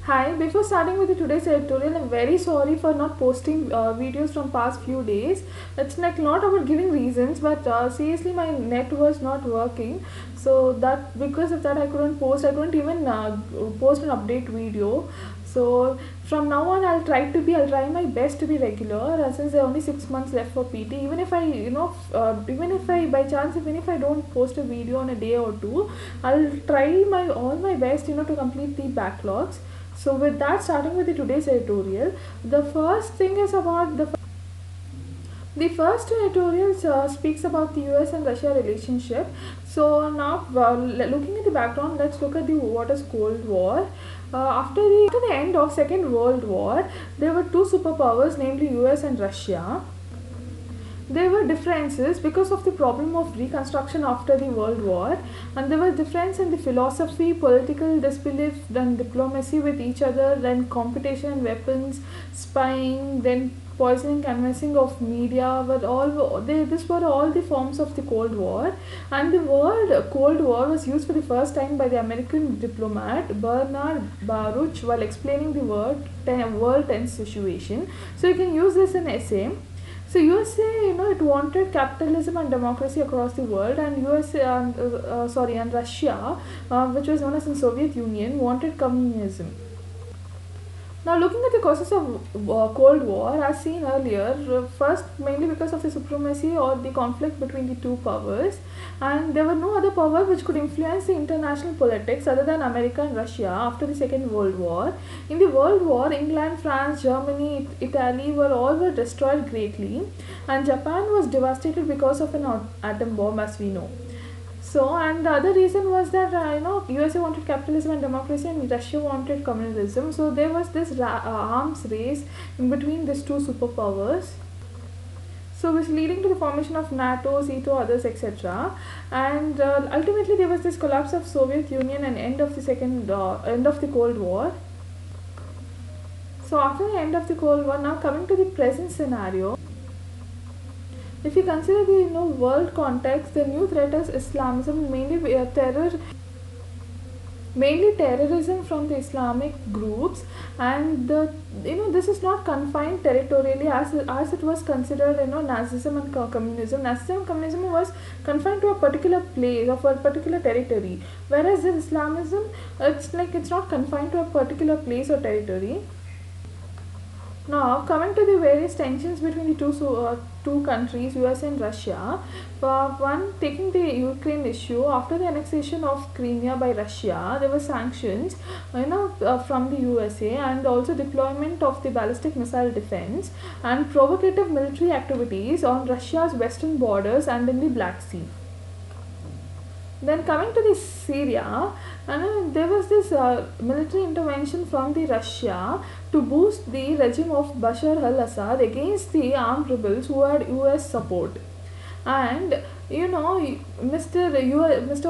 Hi, before starting with today's editorial, I'm very sorry for not posting videos from past few days. It's like not about giving reasons, but seriously my net was not working. So that because of that I couldn't post. I couldn't even post an update video. So from now on I'll try my best to be regular. Since there are only 6 months left for PT, even if I even if I by chance even if I don't post a video on a day or two, I'll try my all my best to complete the backlogs. So with that, starting with today's editorial, the first thing is about the first editorial speaks about the US and Russia relationship. So now, looking at the background, let's look at the what is Cold War. After the end of Second World War, there were two superpowers, namely US and Russia. There were differences because of the problem of reconstruction after the World War, and there was difference in the philosophy, political disbelief, then diplomacy with each other, then competition and weapons, spying, then poisoning, convincing of media. This were all the forms of the Cold War, and the word Cold War was used for the first time by the American diplomat Bernard Baruch while explaining the world tense situation. So you can use this in essay. So USA, it wanted capitalism and democracy across the world, and and Russia, which was known as the Soviet Union, wanted communism. Now, looking at the causes of Cold War, as seen earlier, first mainly because of the supremacy or the conflict between the two powers, and there were no other power which could influence the international politics other than America and Russia after the Second World War. In the World War, England, France, Germany, Italy were destroyed greatly, and Japan was devastated because of an atom bomb, as we know. So, and the other reason was that USA wanted capitalism and democracy, and Russia wanted communism. So there was this arms race in between these two superpowers. So, which leading to the formation of NATO, SEATO, others, etc. And ultimately, there was this collapse of Soviet Union and end of the Cold War. So, after the end of the Cold War, now coming to the present scenario. If you consider the world context, the new threat is Islamism, mainly terrorism from the Islamic groups, and this is not confined territorially as it was considered Nazism and communism. Nazism and communism was confined to a particular place or a particular territory, whereas in Islamism it's not confined to a particular place or territory. Now, coming to the various tensions between the two countries, US and Russia, one taking the Ukraine issue after the annexation of Crimea by Russia, there were sanctions, from the USA, and also deployment of the ballistic missile defense and provocative military activities on Russia's western borders and in the Black Sea. Then coming to the Syria, there was this military intervention from the Russia to boost the regime of Bashar al-Assad against the armed rebels who had US support. And Mr.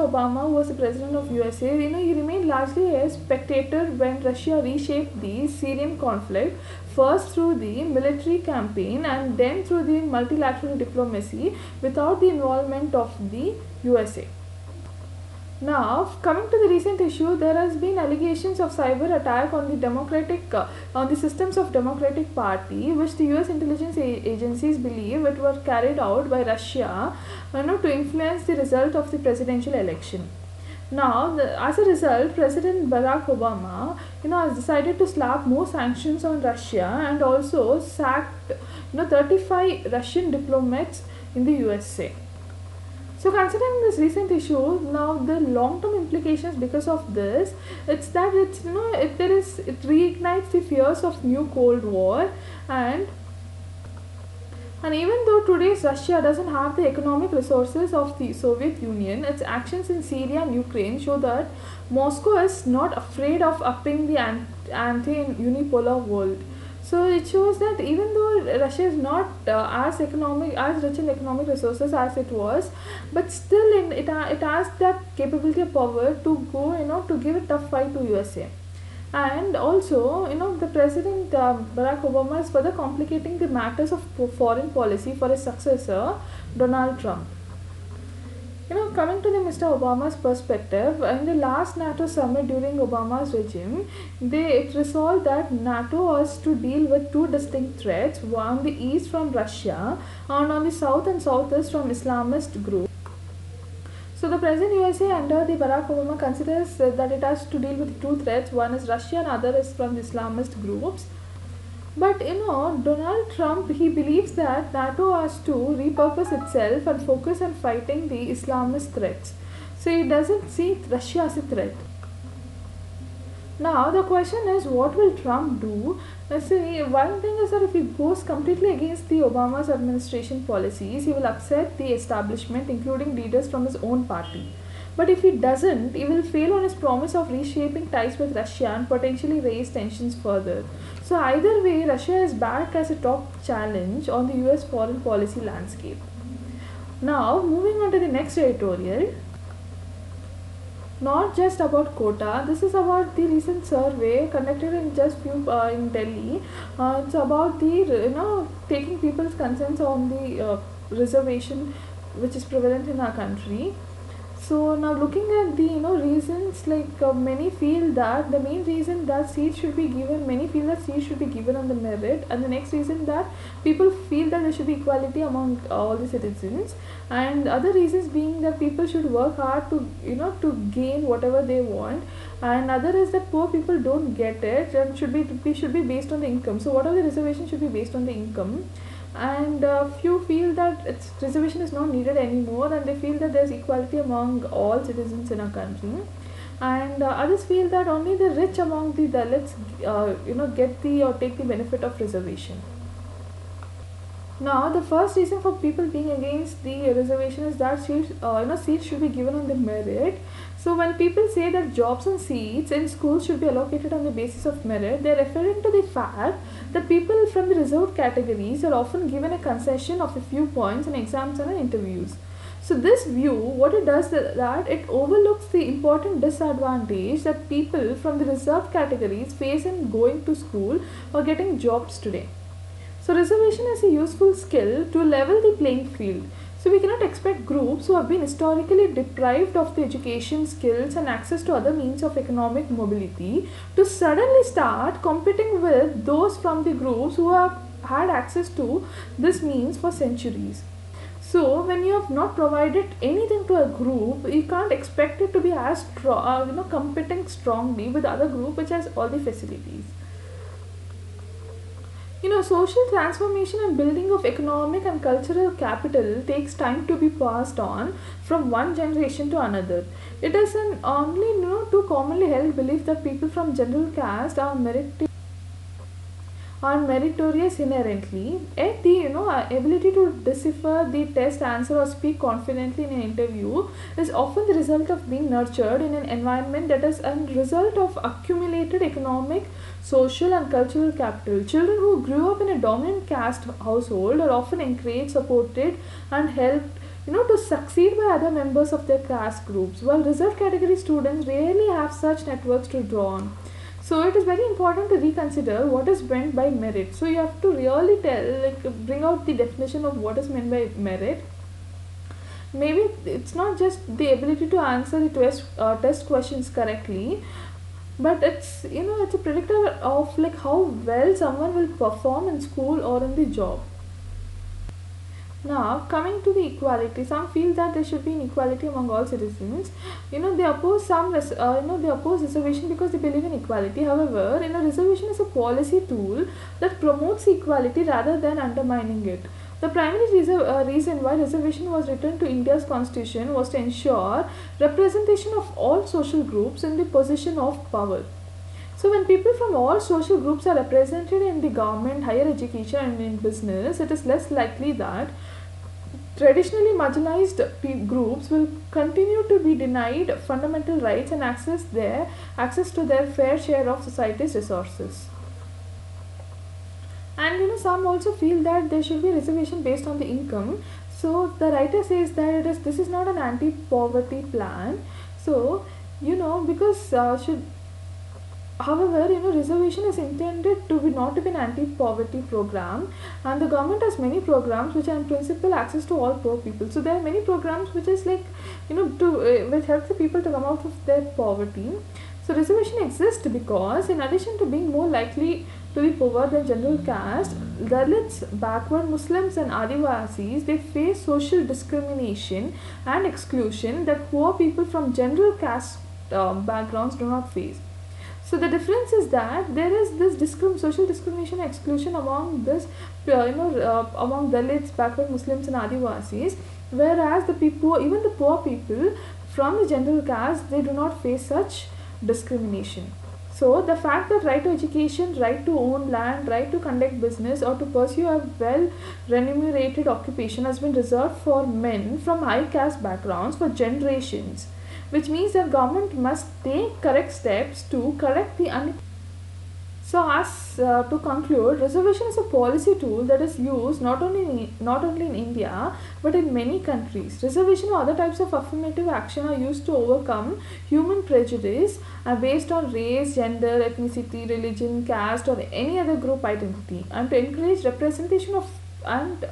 Obama, who was the president of USA, he remained largely a spectator when Russia reshaped the Syrian conflict, first through the military campaign and then through the multilateral diplomacy without the involvement of the USA. Now, coming to the recent issue, there has been allegations of cyber attack on on the systems of Democratic Party, which the U.S. intelligence agencies believe it were carried out by Russia, to influence the result of the presidential election. Now, as a result, President Barack Obama, has decided to slap more sanctions on Russia and also sacked, 35 Russian diplomats in the USA. So, considering this recent issue, now the long-term implications because of this, it's that it reignites the fears of new Cold War, and even though today's Russia doesn't have the economic resources of the Soviet Union, its actions in Syria and Ukraine show that Moscow is not afraid of upping the ante in unipolar world. So it shows that even though Russia is not as rich in economic resources as it was, but still it has that capability of power to go to give a tough fight to USA. And also, the President Barack Obama is further complicating the matters of foreign policy for his successor, Donald Trump. Coming to the Mr. Obama's perspective, in the last NATO summit during Obama's regime, it resolved that NATO was to deal with two distinct threats, one on the east from Russia and on the south and southeast from Islamist groups. So the present USA under the Barack Obama considers that it has to deal with two threats. One is Russia and other is from the Islamist groups. But Donald Trump, he believes that NATO has to repurpose itself and focus on fighting the Islamist threats. So he doesn't see Russia as a threat. Now the question is, what will Trump do? Let's say one thing is that if he goes completely against the Obama's administration policies, he will upset the establishment, including leaders from his own party. But if he doesn't, he will fail on his promise of reshaping ties with Russia and potentially raise tensions further. So either way, Russia is back as a top challenge on the US foreign policy landscape. Now, moving on to the next editorial. Not just about quota, this is about the recent survey conducted in just few in Delhi. It's about the taking people's concerns on the reservation which is prevalent in our country. So now looking at the reasons, like many feel that the main reason that seats should be given, many feel that seats should be given on the merit, and the next reason that people feel that there should be equality among all the citizens, and other reasons being that people should work hard to to gain whatever they want, and other is that poor people don't get it and should be based on the income. So whatever the reservation should be based on the income, and few feel that reservation is not needed anymore, and they feel that there's equality among all citizens in our country, and others feel that only the rich among the Dalits get the or take the benefit of reservation. Now, the first reason for people being against the reservation is that seats should be given on the merit. So, when people say that jobs and seats in schools should be allocated on the basis of merit, they are referring to the fact that people from the reserved categories are often given a concession of a few points in exams and in interviews. So, this view, what it does is that it overlooks the important disadvantage that people from the reserved categories face in going to school or getting jobs today. So reservation is a useful skill to level the playing field. So we cannot expect groups who have been historically deprived of the education, skills and access to other means of economic mobility to suddenly start competing with those from the groups who have had access to this means for centuries. So when you have not provided anything to a group, you can't expect it to be as competing strongly with other group which has all the facilities. Social transformation and building of economic and cultural capital takes time to be passed on from one generation to another. It is an only too commonly held belief that people from general caste are meritorious inherently, yet the ability to decipher the test answer or speak confidently in an interview is often the result of being nurtured in an environment that is a result of accumulated economic, social and cultural capital. Children who grew up in a dominant caste household are often encouraged, supported and helped to succeed by other members of their caste groups, while reserved category students rarely have such networks to draw on. So it is very important to reconsider what is meant by merit. So you have to really bring out the definition of what is meant by merit. Maybe it's not just the ability to answer the test questions correctly, but it's it's a predictor of how well someone will perform in school or in the job. Now, coming to the equality, some feel that there should be inequality among all citizens. They oppose they oppose reservation because they believe in equality. However, reservation is a policy tool that promotes equality rather than undermining it. The primary reason why reservation was written to India's constitution was to ensure representation of all social groups in the position of power. So when people from all social groups are represented in the government, higher education and in business, it is less likely that traditionally marginalized groups will continue to be denied fundamental rights and access to their fair share of society's resources. And some also feel that there should be reservation based on the income. So the writer says that this is not an anti-poverty plan. So because should However, reservation is intended to be not to be an anti-poverty program, and the government has many programs which are in principle access to all poor people. So there are many programs which is like, to which helps the people to come out of their poverty. So reservation exists because in addition to being more likely to be poorer than general caste, Dalits, backward Muslims and Adivasis, they face social discrimination and exclusion that poor people from general caste backgrounds do not face. So the difference is that there is this social discrimination exclusion among this, among Dalits, backward Muslims and Adivasis, whereas the people, even the poor people from the general caste, they do not face such discrimination. So the fact that right to education, right to own land, right to conduct business or to pursue a well remunerated occupation has been reserved for men from high caste backgrounds for generations, which means that government must take correct steps to correct the so, as to conclude, reservation is a policy tool that is used not only in India but in many countries. Reservation or other types of affirmative action are used to overcome human prejudice based on race, gender, ethnicity, religion, caste, or any other group identity, and to encourage representation of and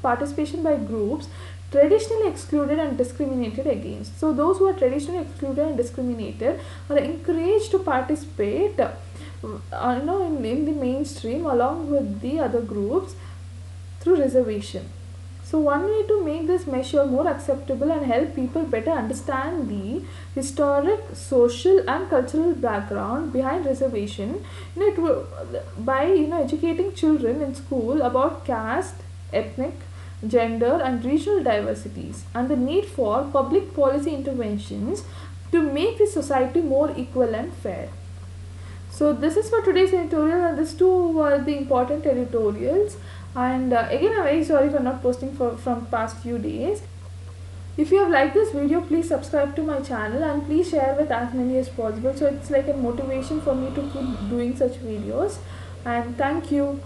participation by groups traditionally excluded and discriminated against. So, those who are traditionally excluded and discriminated are encouraged to participate in the mainstream along with the other groups through reservation. So one way to make this measure more acceptable and help people better understand the historic, social and cultural background behind reservation, by educating children in school about caste, ethnic, gender and regional diversities and the need for public policy interventions to make the society more equal and fair. So this is for today's editorial, and these two were the important editorials. And again, I'm very sorry for not posting from past few days. If you have liked this video, please subscribe to my channel and please share with as many as possible. So it's like a motivation for me to keep doing such videos. And thank you.